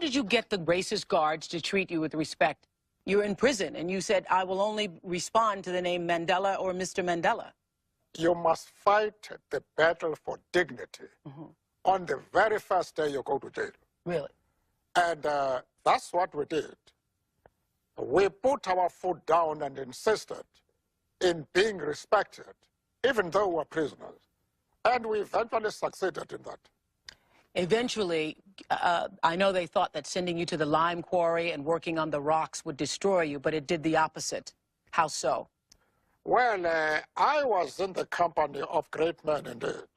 did you get the racist guards to treat you with respect? You're in prison, and you said, I will only respond to the name Mandela or Mr. Mandela. You must fight the battle for dignity on the very first day you go to jail. Really? And that's what we did. We put our foot down and insisted in being respected, even though we were prisoners. And we eventually succeeded in that. Eventually, I know they thought that sending you to the lime quarry and working on the rocks would destroy you, but it did the opposite. How so? Well, I was in the company of great men indeed.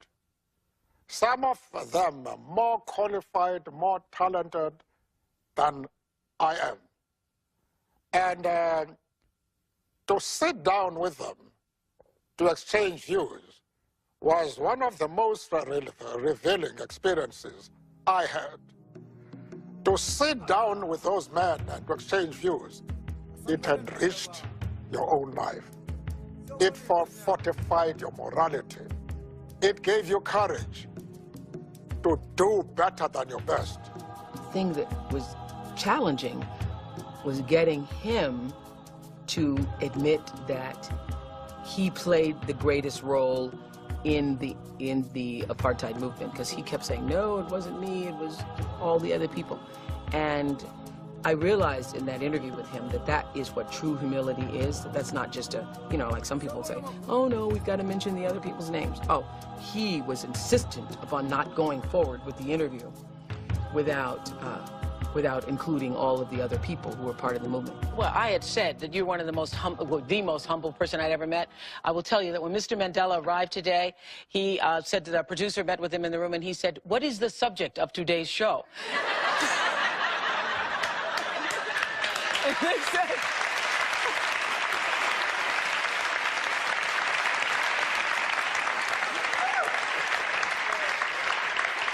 Some of them more qualified, more talented than I am. And to sit down with them, to exchange views, was one of the most revealing experiences I had. To sit down with those men and to exchange views, it enriched your own life. It fortified your morality. It gave you courage to do better than your best. The thing that was challenging was getting him to admit that he played the greatest role in the apartheid movement, because he kept saying, no, it wasn't me, it was all the other people. And I realized in that interview with him that that is what true humility is. That's not just a, you know, like some people say, oh no, we've got to mention the other people's names. Oh, he was insistent upon not going forward with the interview without including all of the other people who were part of the movement. Well, I had said that you're one of the most humble person I'd ever met. I will tell you that when Mr. Mandela arrived today, he said that our producer met with him in the room, and he said, what is the subject of today's show?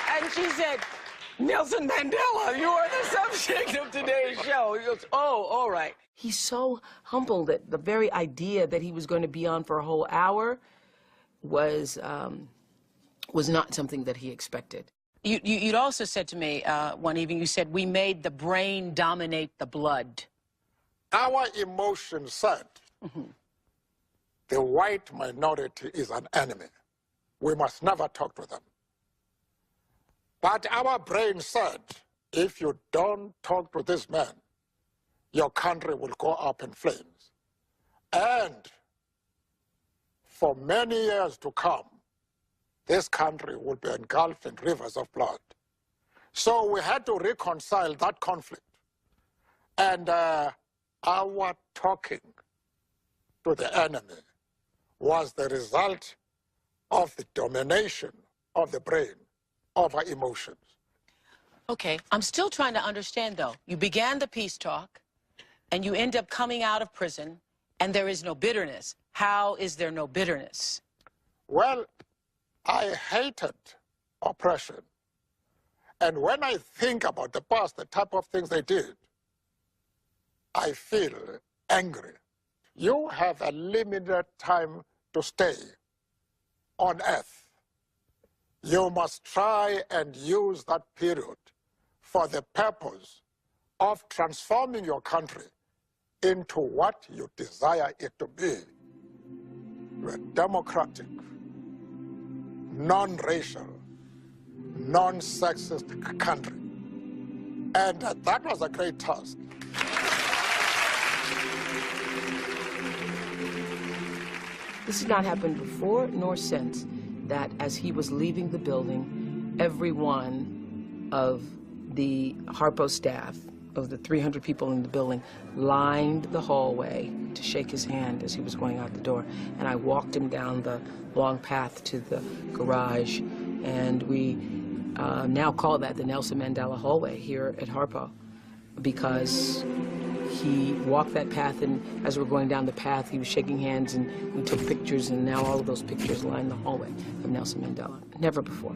And she said, Nelson Mandela, you are the subject of today's show. He goes, oh, all right. He's so humbled that the very idea that he was going to be on for a whole hour was not something that he expected. You'd also said to me one evening, you said, we made the brain dominate the blood. Our emotions said, the white minority is an enemy. We must never talk to them. But our brain said, if you don't talk to this man, your country will go up in flames. And for many years to come, this country will be engulfed in rivers of blood. So we had to reconcile that conflict. And our talking to the enemy was the result of the domination of the brain over emotions. Okay, I'm still trying to understand, though. You began the peace talk, and you end up coming out of prison, and there is no bitterness. How is there no bitterness? Well, I hated oppression. And when I think about the past, the type of things they did, I feel angry. You have a limited time to stay on earth. You must try and use that period for the purpose of transforming your country into what you desire it to be. A democratic, non-racial, non-sexist country. And that was a great task. This has not happened before nor since, that as he was leaving the building, every one of the Harpo staff, of the 300 people in the building, lined the hallway to shake his hand as he was going out the door. And I walked him down the long path to the garage, and we now call that the Nelson Mandela hallway here at Harpo, because he walked that path, and as we're going down the path, he was shaking hands, and we took pictures, and now all of those pictures line the hallway of Nelson Mandela. Never before.